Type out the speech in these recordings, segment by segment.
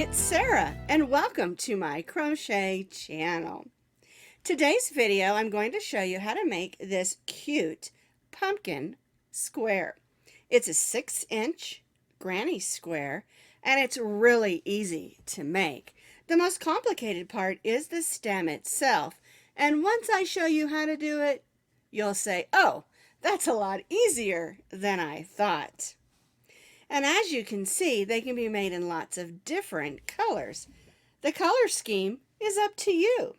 it's Sarah, and welcome to my crochet channel. Today's video, I'm going to show you how to make this cute pumpkin square. It's a 6-inch granny square, and it's really easy to make. The most complicated part is the stem itself, and once I show you how to do it, you'll say, oh, that's a lot easier than I thought. And as you can see, they can be made in lots of different colors. The color scheme is up to you.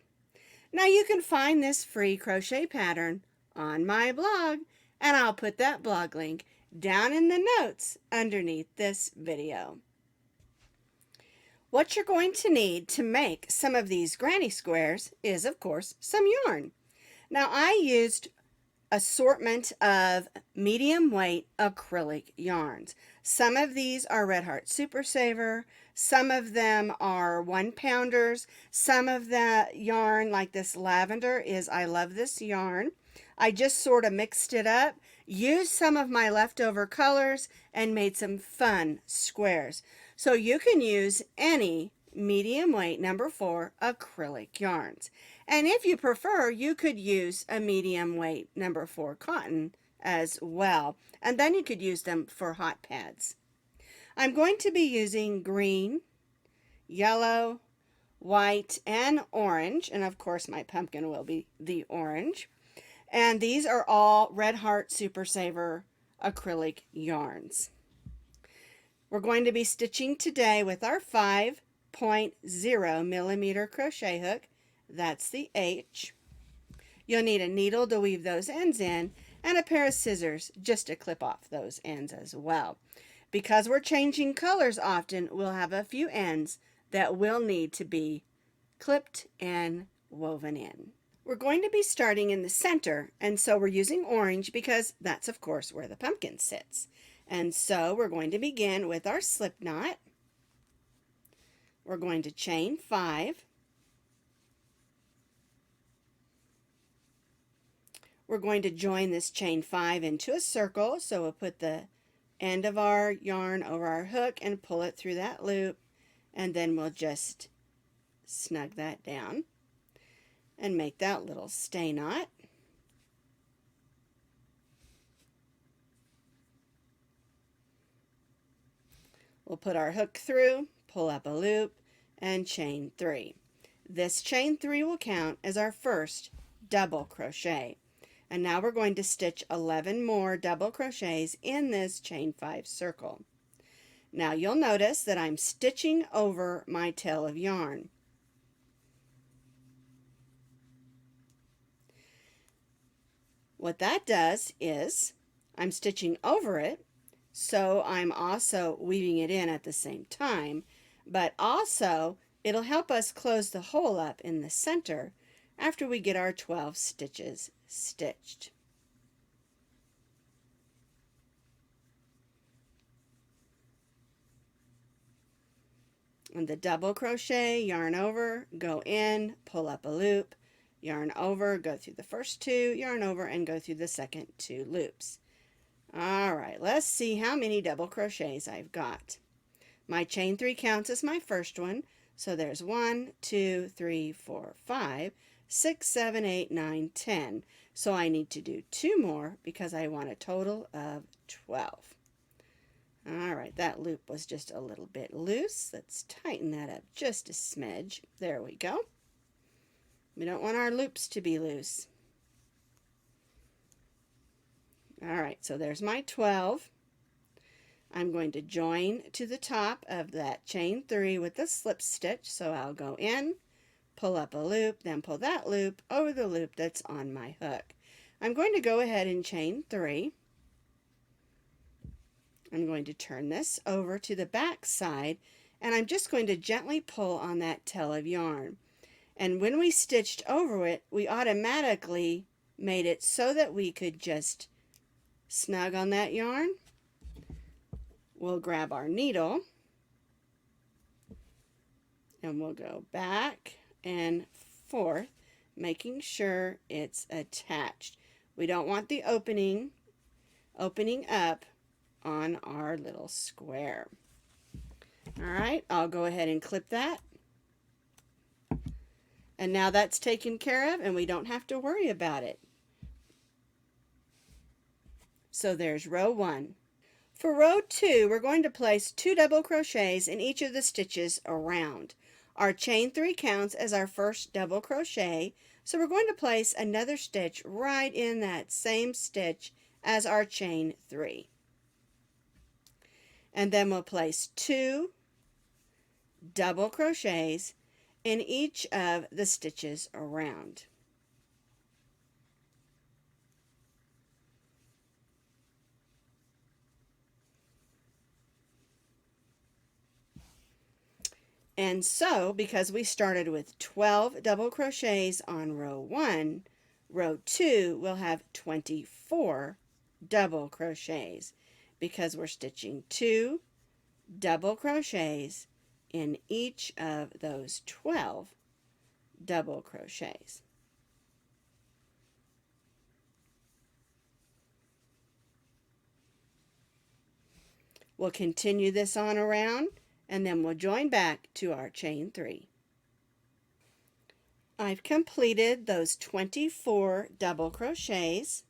Now you can find this free crochet pattern on my blog, and I'll put that blog link down in the notes underneath this video. What you're going to need to make some of these granny squares is, of course, some yarn. Now I used assortment of medium weight acrylic yarns. Some of these are Red Heart Super Saver, some of them are 1-pounders, some of the yarn like this lavender is I Love This Yarn. I just sort of mixed it up, used some of my leftover colors, and made some fun squares. So you can use any medium weight number 4 acrylic yarns. And if you prefer, you could use a medium weight number 4 cotton as well. And then you could use them for hot pads. I'm going to be using green, yellow, white, and orange. And of course my pumpkin will be the orange. And these are all Red Heart Super Saver acrylic yarns. We're going to be stitching today with our 5.0 millimeter crochet hook. That's the H. You'll need a needle to weave those ends in and a pair of scissors just to clip off those ends as well. Because we're changing colors often, we'll have a few ends that will need to be clipped and woven in. We're going to be starting in the center, and so we're using orange because that's of course where the pumpkin sits. And so we're going to begin with our slip knot. We're going to chain 5. We're going to join this chain 5 into a circle, so we'll put the end of our yarn over our hook and pull it through that loop, and then we'll just snug that down and make that little stay knot. We'll put our hook through, pull up a loop, and chain 3. This chain 3 will count as our first double crochet. And now we're going to stitch 11 more double crochets in this chain 5 circle. Now you'll notice that I'm stitching over my tail of yarn. What that does is I'm stitching over it, so I'm also weaving it in at the same time, but also it'll help us close the hole up in the center after we get our 12 stitches stitched. And the double crochet, yarn over, go in, pull up a loop, yarn over, go through the first 2, yarn over, and go through the second 2 loops. Alright, let's see how many double crochets I've got. My chain 3 counts as my first one, so there's 1, 2, 3, 4, 5, 6, 7, 8, 9, 10. So I need to do 2 more because I want a total of 12. Alright, that loop was just a little bit loose. Let's tighten that up just a smidge. There we go. We don't want our loops to be loose. Alright, so there's my 12. I'm going to join to the top of that chain 3 with the slip stitch. So I'll go in, pull up a loop, then pull that loop over the loop that's on my hook. I'm going to go ahead and chain 3. I'm going to turn this over to the back side, and I'm just going to gently pull on that tail of yarn. And when we stitched over it, we automatically made it so that we could just snug on that yarn. We'll grab our needle, and we'll go back and forth, making sure it's attached. We don't want the opening up on our little square. All right, I'll go ahead and clip that. And now that's taken care of and we don't have to worry about it. So there's row 1. For row 2, we're going to place 2 double crochets in each of the stitches around. Our chain 3 counts as our first double crochet, so we're going to place another stitch right in that same stitch as our chain 3. And then we'll place 2 double crochets in each of the stitches around. And so, because we started with 12 double crochets on row 1, row 2 will have 24 double crochets because we're stitching 2 double crochets in each of those 12 double crochets. We'll continue this on around and then we'll join back to our chain 3. I've completed those 24 double crochets.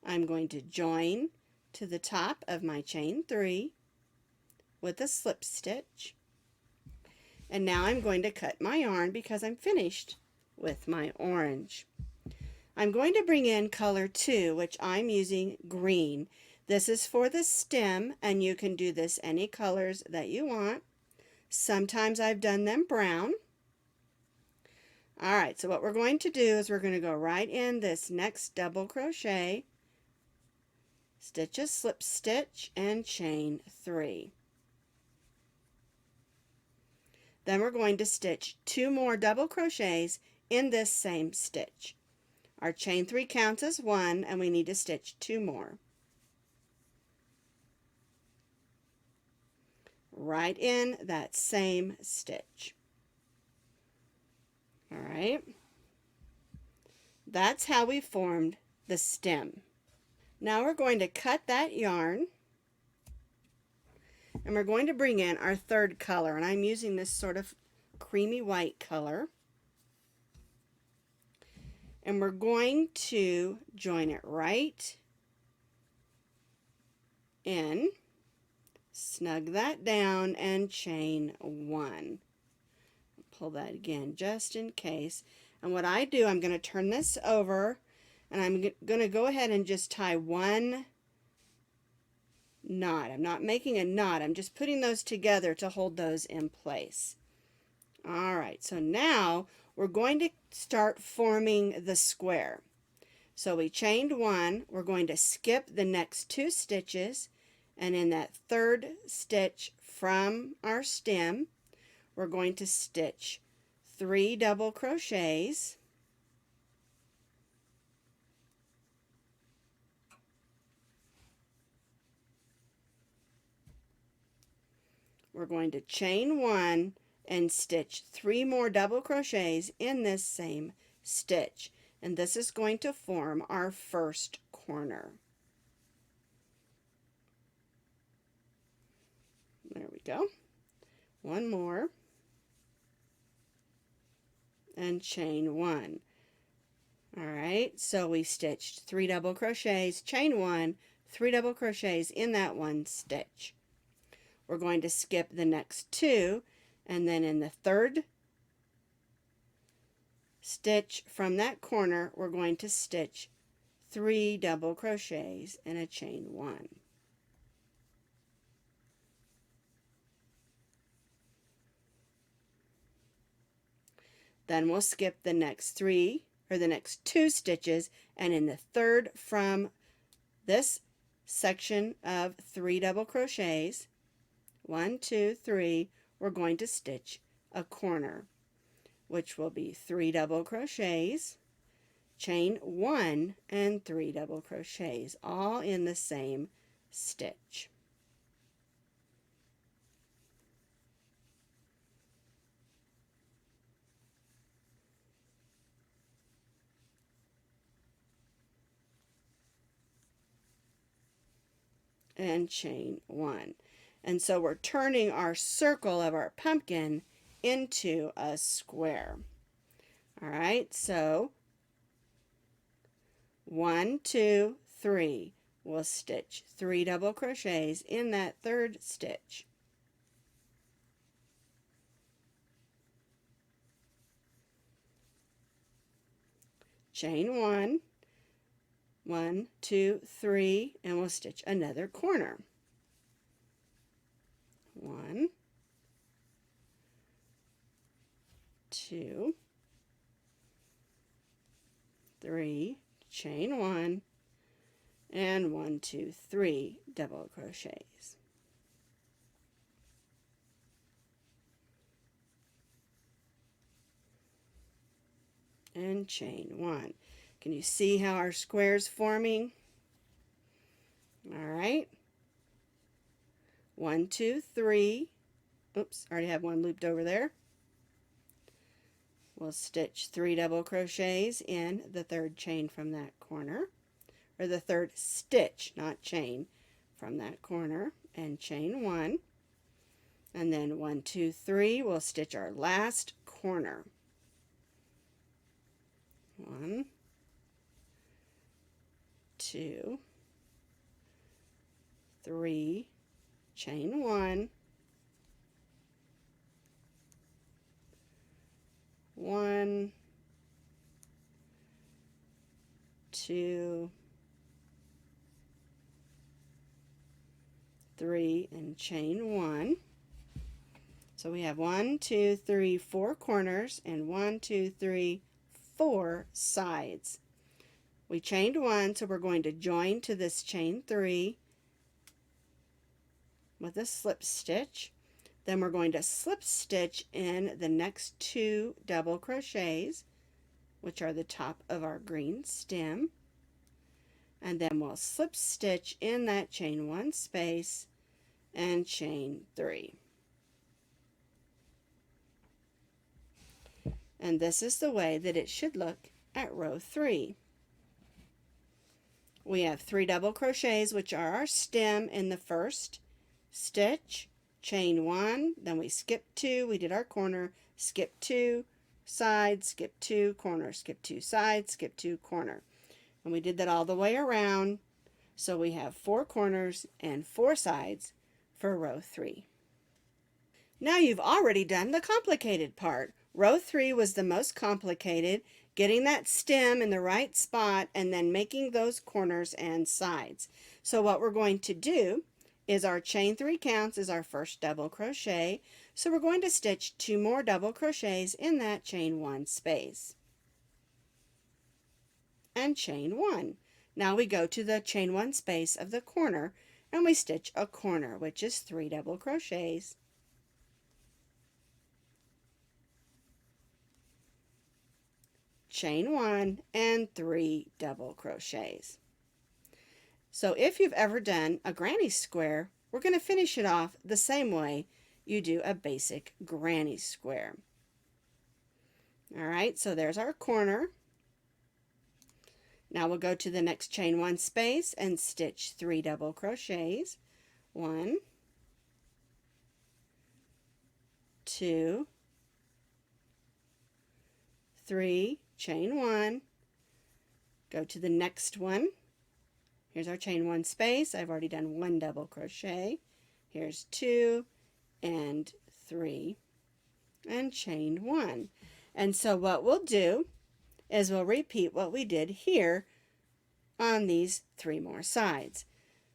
I'm going to join to the top of my chain 3 with a slip stitch. And now I'm going to cut my yarn because I'm finished with my orange. I'm going to bring in color 2, which I'm using green. This is for the stem, and you can do this any colors that you want. Sometimes I've done them brown. Alright, so what we're going to do is we're going to go right in this next double crochet, stitch a slip stitch, and chain 3. Then we're going to stitch 2 more double crochets in this same stitch. Our chain 3 counts as 1 and we need to stitch 2 more. Right in that same stitch. Alright, that's how we formed the stem. Now we're going to cut that yarn and we're going to bring in our third color, and I'm using this sort of creamy white color, and we're going to join it right in, snug that down, and chain 1. Pull that again just in case. And what I do, I'm going to turn this over and I'm going to go ahead and just tie one knot. I'm not making a knot, I'm just putting those together to hold those in place. Alright, so now we're going to start forming the square. So we chained 1, we're going to skip the next 2 stitches, and in that third stitch from our stem we're going to stitch 3 double crochets, we're going to chain 1 and stitch 3 more double crochets in this same stitch, and this is going to form our first corner. There we go. One more and chain 1. Alright, so we stitched 3 double crochets, chain 1, 3 double crochets in that one stitch. We're going to skip the next 2, and then in the third stitch from that corner we're going to stitch 3 double crochets and a chain 1. Then we'll skip the next 2 stitches, and in the third from this section of 3 double crochets, 1, 2, 3, we're going to stitch a corner, which will be 3 double crochets, chain 1, and 3 double crochets, all in the same stitch. And chain 1. And so we're turning our circle of our pumpkin into a square. All right, so 1, 2, 3. We'll stitch 3 double crochets in that third stitch. Chain 1, 1, 2, 3, and we'll stitch another corner. 1, 2, 3, chain 1, and 1, 2, 3 double crochets. And chain 1. Can you see how our square's forming? All right. 1, 2, 3. Oops, I already have one looped over there. We'll stitch 3 double crochets in the third chain from that corner, or the third stitch, not chain, from that corner, and chain 1. And then 1, 2, 3, we'll stitch our last corner. 1, 2, 3, chain 1, 1, 2, 3, and chain 1. So we have 1, 2, 3, 4 corners and 1, 2, 3, 4 sides. We chained 1, so we're going to join to this chain 3 with a slip stitch. Then we're going to slip stitch in the next 2 double crochets, which are the top of our green stem. And then we'll slip stitch in that chain 1 space and chain 3. And this is the way that it should look at row 3. We have 3 double crochets, which are our stem in the first stitch, chain 1, then we skip 2, we did our corner, skip 2, side, skip 2, corner, skip 2, side, skip 2, corner. And we did that all the way around, so we have 4 corners and 4 sides for row 3. Now you've already done the complicated part. Row 3 was the most complicated, getting that stem in the right spot and then making those corners and sides. So what we're going to do is our chain 3 counts is our first double crochet. So we're going to stitch 2 more double crochets in that chain 1 space. And chain 1. Now we go to the chain 1 space of the corner and we stitch a corner, which is 3 double crochets. Chain 1 and 3 double crochets. So if you've ever done a granny square, we're going to finish it off the same way you do a basic granny square. All right, so there's our corner. Now we'll go to the next chain 1 space and stitch 3 double crochets. 1, 2, 3, chain 1, go to the next one. Here's our chain 1 space. I've already done 1 double crochet. Here's 2 and 3 and chain 1. And so what we'll do is we'll repeat what we did here on these 3 more sides.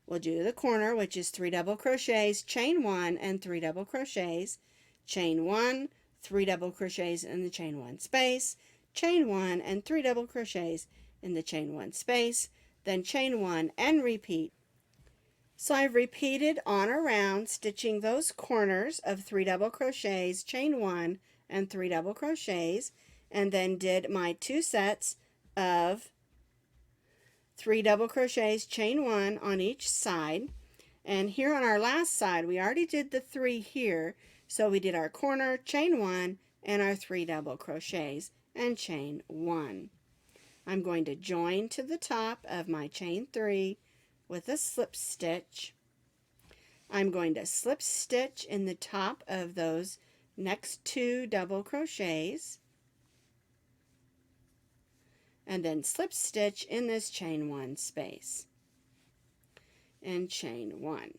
We'll do the corner, which is 3 double crochets, chain 1 and 3 double crochets, chain 1, 3 double crochets in the chain 1 space, chain 1 and 3 double crochets in the chain 1 space, then chain 1 and repeat. So I've repeated on around, stitching those corners of 3 double crochets, chain 1 and 3 double crochets, and then did my 2 sets of 3 double crochets, chain 1 on each side. And here on our last side, we already did the 3 here, so we did our corner, chain 1, and our 3 double crochets and chain 1. I'm going to join to the top of my chain 3 with a slip stitch. I'm going to slip stitch in the top of those next 2 double crochets, and then slip stitch in this chain 1 space and chain 1.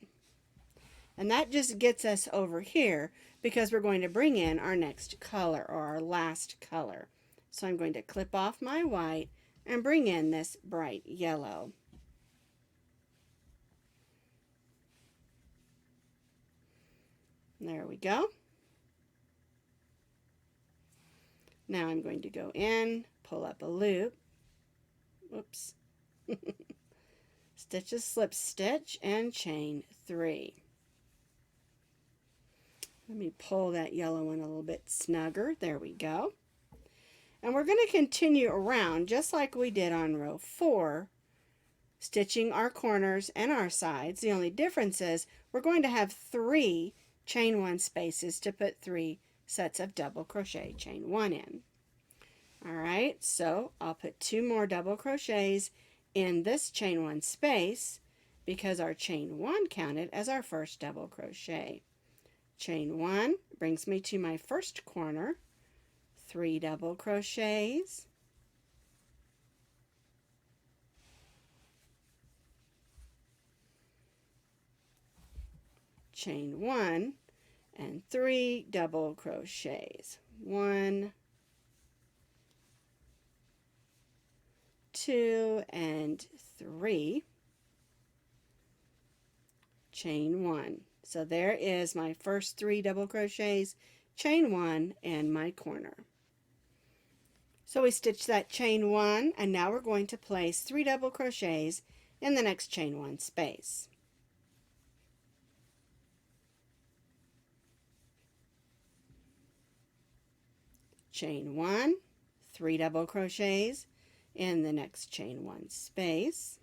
And that just gets us over here because we're going to bring in our next color, or our last color. So I'm going to clip off my white and bring in this bright yellow. There we go. Now I'm going to go in, pull up a loop, whoops, stitch a slip stitch and chain 3. Let me pull that yellow one a little bit snugger. There we go. And we're going to continue around just like we did on row 4, stitching our corners and our sides. The only difference is we're going to have 3 chain 1 spaces to put 3 sets of double crochet chain 1 in. Alright, so I'll put 2 more double crochets in this chain 1 space because our chain 1 counted as our first double crochet. Chain 1 brings me to my first corner, 3 double crochets, chain 1, and 3 double crochets. 1, 2, and 3, chain 1. So there is my first 3 double crochets, chain 1, and my corner. So we stitch that chain 1, and now we're going to place 3 double crochets in the next chain 1 space. Chain 1, 3 double crochets in the next chain 1 space.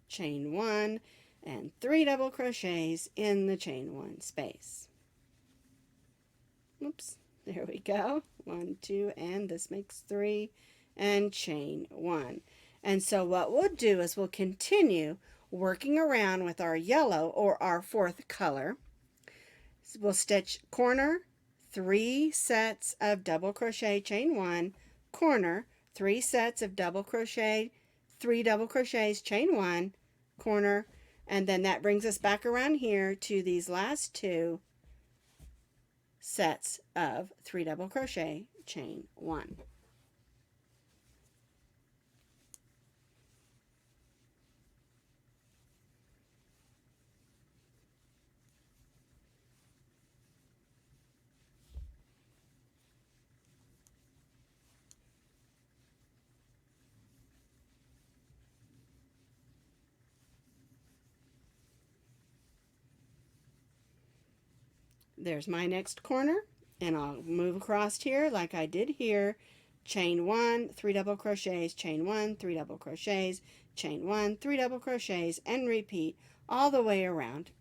Chain 1 and 3 double crochets in the chain 1 space. Oops, there we go. 1, 2, and this makes 3, and chain 1. And so what we'll do is we'll continue working around with our yellow, or our 4th color. So we'll stitch corner, 3 sets of double crochet chain 1, corner, 3 sets of double crochet, 3 double crochets chain 1, corner, and then that brings us back around here to these last 2 sets of 3 double crochet chain 1. There's my next corner, and I'll move across here like I did here. Chain 1, 3 double crochets, chain 1, 3 double crochets, chain 1, 3 double crochets, and repeat all the way around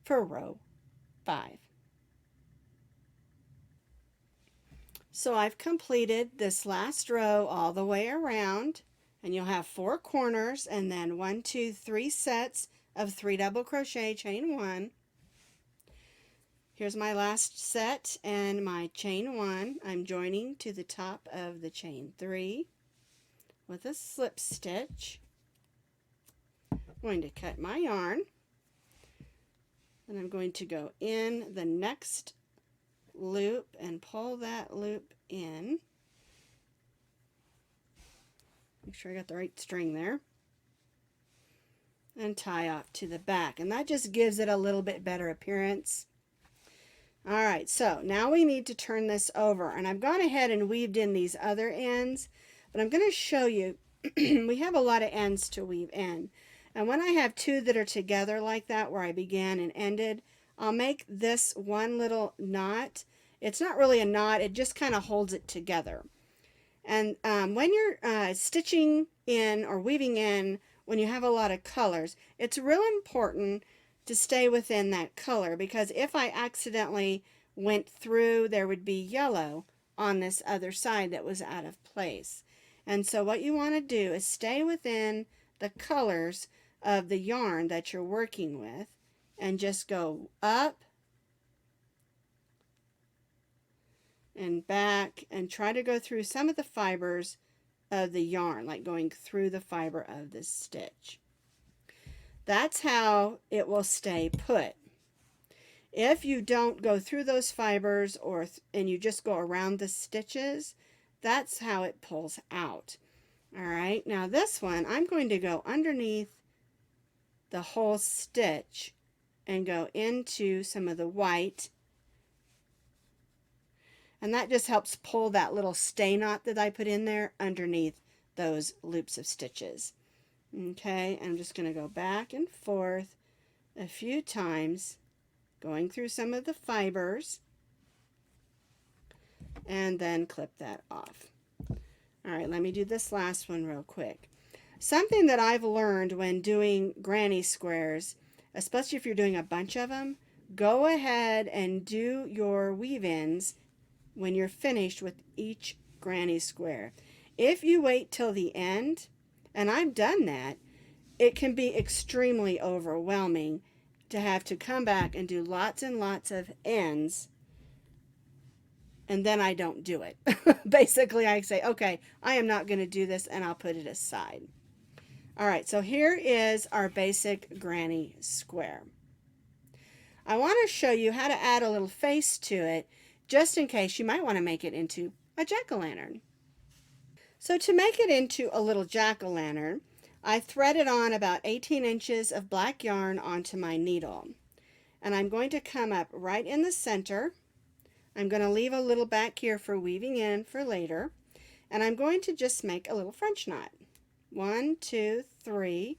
for row 5. So I've completed this last row all the way around, and you'll have 4 corners, and then 1, 2, 3 sets of 3 double crochet chain 1. Here's my last set and my chain 1. I'm joining to the top of the chain 3 with a slip stitch. I'm going to cut my yarn, and I'm going to go in the next loop and pull that loop in. Make sure I got the right string there. And tie off to the back, and that just gives it a little bit better appearance. Alright, so now we need to turn this over, and I've gone ahead and weaved in these other ends, but I'm going to show you, we have a lot of ends to weave in, and when I have 2 that are together like that where I began and ended, I'll make this one little knot. It's not really a knot, it just kind of holds it together. And when you're stitching in or weaving in, when you have a lot of colors, it's real important to stay within that color, because if I accidentally went through, there would be yellow on this other side that was out of place. And so what you want to do is stay within the colors of the yarn that you're working with and just go up and back and try to go through some of the fibers of the yarn, like going through the fiber of the stitch. That's how it will stay put. If you don't go through those fibers and you just go around the stitches, that's how it pulls out. All right, now this one, I'm going to go underneath the whole stitch and go into some of the white, and that just helps pull that little stay knot that I put in there underneath those loops of stitches. Okay, I'm just going to go back and forth a few times, going through some of the fibers, and then clip that off. All right, let me do this last one real quick. Something that I've learned when doing granny squares, especially if you're doing a bunch of them, go ahead and do your weave-ins when you're finished with each granny square. If you wait till the end, and I've done that, it can be extremely overwhelming to have to come back and do lots and lots of ends, and then I don't do it. Basically, I say, okay, I am not going to do this, and I'll put it aside. All right, so here is our basic granny square. I want to show you how to add a little face to it, just in case you might want to make it into a jack-o'-lantern. So to make it into a little jack-o'-lantern, I threaded on about 18 inches of black yarn onto my needle. And I'm going to come up right in the center. I'm going to leave a little back here for weaving in for later. And I'm going to just make a little French knot. 1, 2, 3.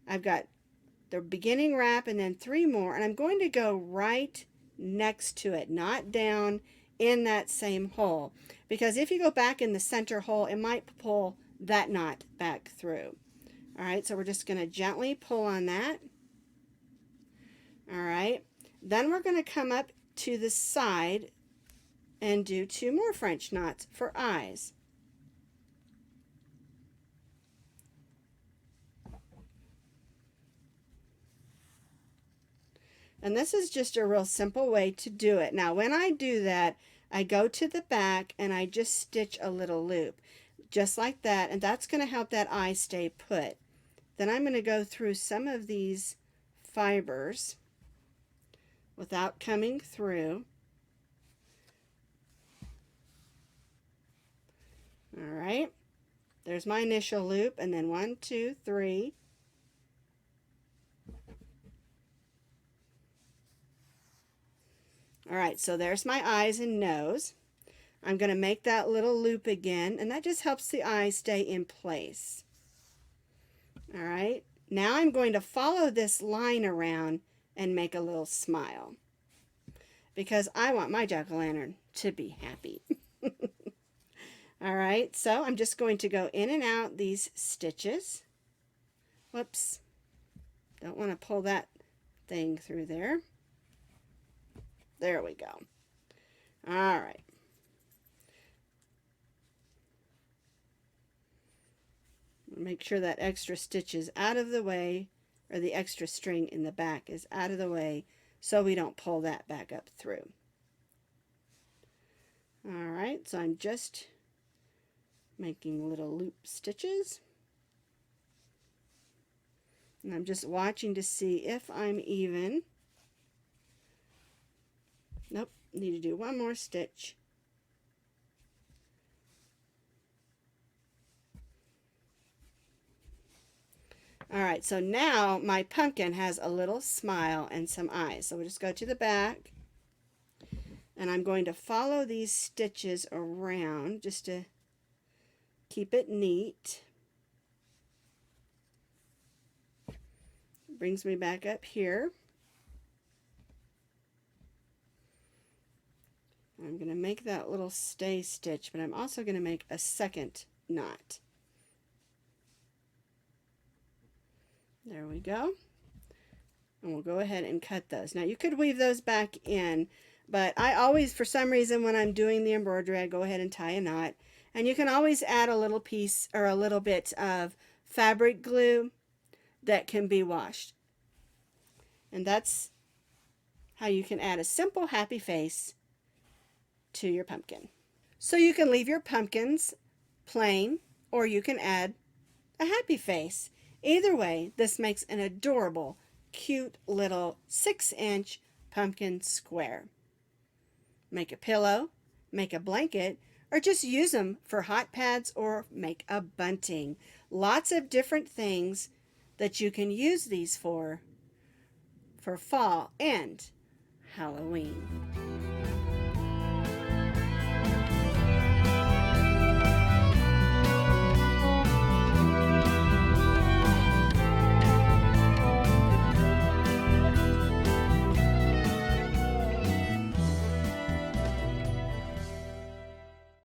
I've got the beginning wrap and then 3 more. And I'm going to go right next to it, not down in that same hole. Because if you go back in the center hole, it might pull that knot back through. All right, so we're just going to gently pull on that. All right, then we're going to come up to the side and do 2 more French knots for eyes. And this is just a real simple way to do it. Now, when I do that, I go to the back and I just stitch a little loop, just like that, and that's going to help that eye stay put. Then I'm going to go through some of these fibers without coming through. All right, there's my initial loop, and then 1, 2, 3. All right, so there's my eyes and nose. I'm going to make that little loop again, and that just helps the eye stay in place. All right, now I'm going to follow this line around and make a little smile, because I want my jack-o'-lantern to be happy. All right, so I'm just going to go in and out these stitches. Whoops, don't want to pull that thing through there. There we go. All right. Make sure that extra stitch is out of the way, or the extra string in the back is out of the way, so we don't pull that back up through. All right, so I'm just making little loop stitches. And I'm just watching to see if I'm even. Nope, need to do 1 more stitch. All right, so now my pumpkin has a little smile and some eyes. So we'll just go to the back, and I'm going to follow these stitches around just to keep it neat. Brings me back up here. I'm going to make that little stay stitch, but I'm also going to make a second knot. There we go. And we'll go ahead and cut those. Now you could weave those back in, but I always, for some reason, when I'm doing the embroidery, I go ahead and tie a knot. And you can always add a little piece or a little bit of fabric glue that can be washed. And that's how you can add a simple happy face to your pumpkin. So you can leave your pumpkins plain, or you can add a happy face. Either way, this makes an adorable, cute little 6-inch pumpkin square. Make a pillow, make a blanket, or just use them for hot pads or make a bunting. Lots of different things that you can use these for fall and Halloween.